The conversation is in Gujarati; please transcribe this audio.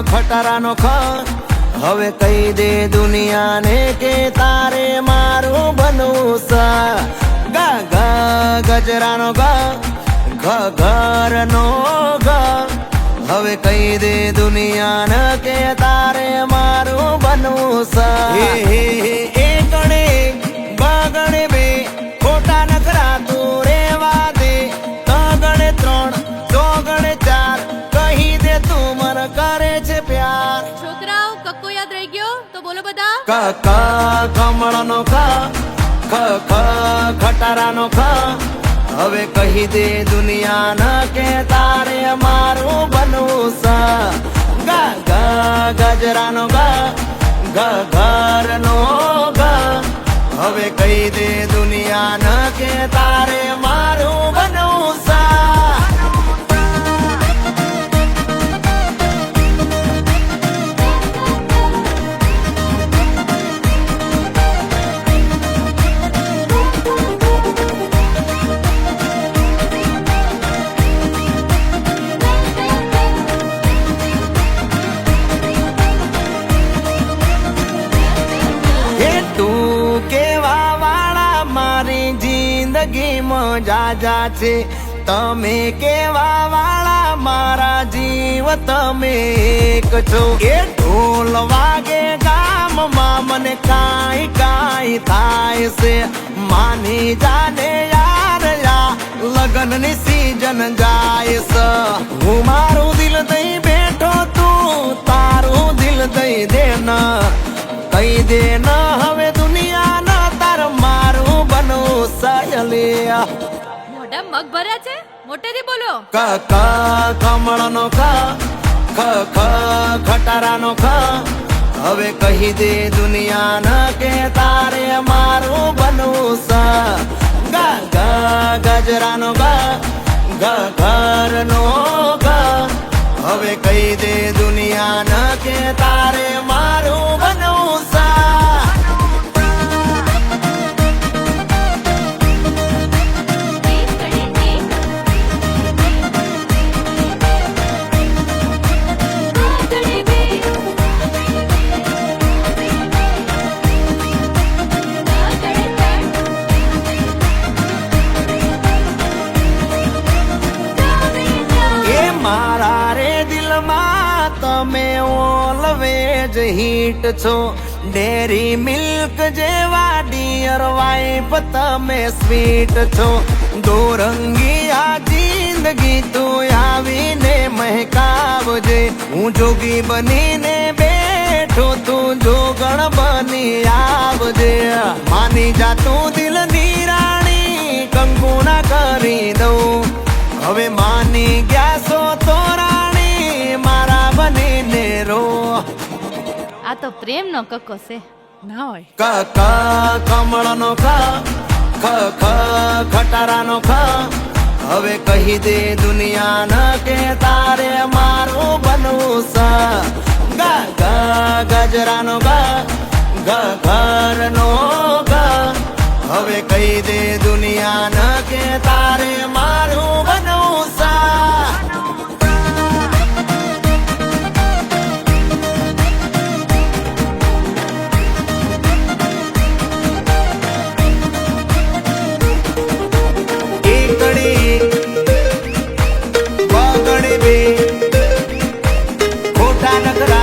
ખટારાનો ખ હવે કહી દે દુનિયાને કે તારે મારું બનવું સા ગા ગા ગજરાનો ગા ઘરનો ગા હવે કહી દે દુનિયાને કે તારે મારું બનવું સા હે એકડે બગડે બે ખોટા નખરા તું રેવા દે તગડે ત્રણ ચોગડે ચાર કહી દે તું મને કરે છે પ્યાર છોકરાઓ કક્કો યાદ રહી ગયો તો બોલો બધા કમળનો ખટારાનો હવે કહી દે દુનિયાને કે તારે મારું બનવું સા ગા ગા ગજરાનો ગા ઘરનો ગા હવે કહી દે દુનિયાને કે તારે મારું બનવું સા જાજા છે તમે કેવા વાળા મારા જીવ તમે એક છો એ ઢોલ વાગે ગામમાં મને કાઈ થાય છે માની જાને યાર લગનની સીઝન જાય છે હું મારું દિલ દઈ બેઠો તું તારું દિલ દઈ દે ન કહી દે ન હવે દુનિયા ન તાર મારું બનવું સાયલિયા મોઢા મગ ભર્યા છે મોટેથી બોલો કમળનો ખટારાનો હવે કહી દે દુનિયાને કે તારે મારું બનવું સા ગા ગા ગજરાનો ગા ઘરનો ગા હવે કહી દે દુનિયાને કે તારે મારું બનવું સા મારા રે દિલમાં તમે ઓલવેજ હિટ છો ડેરી મિલ્ક જેવા ડિયર વાઇફ તમે સ્વીટ છો દોરંગી આ જિંદગી તું આવીને મહેકાવજે હું જોગી બનીને બેઠો તું જોગણ બની આવજે માની જા તું દિલની રાણી કંકુના કરી દઉં હવે માની ગયા છો તો રાણી મારા બનીને રો આ તો પ્રેમ નો કક્કો છે ના હોય કમળનો ખટારાનો હવે કહી દે દુનિયાને કે તારે મારું બનવું સા ગા ગા ગજરાનો ગા ઘરનો ગા હવે કહી દે દુનિયાને કે તારે મારું બનવું સા એકડી બગડે બે ખોટા નખરા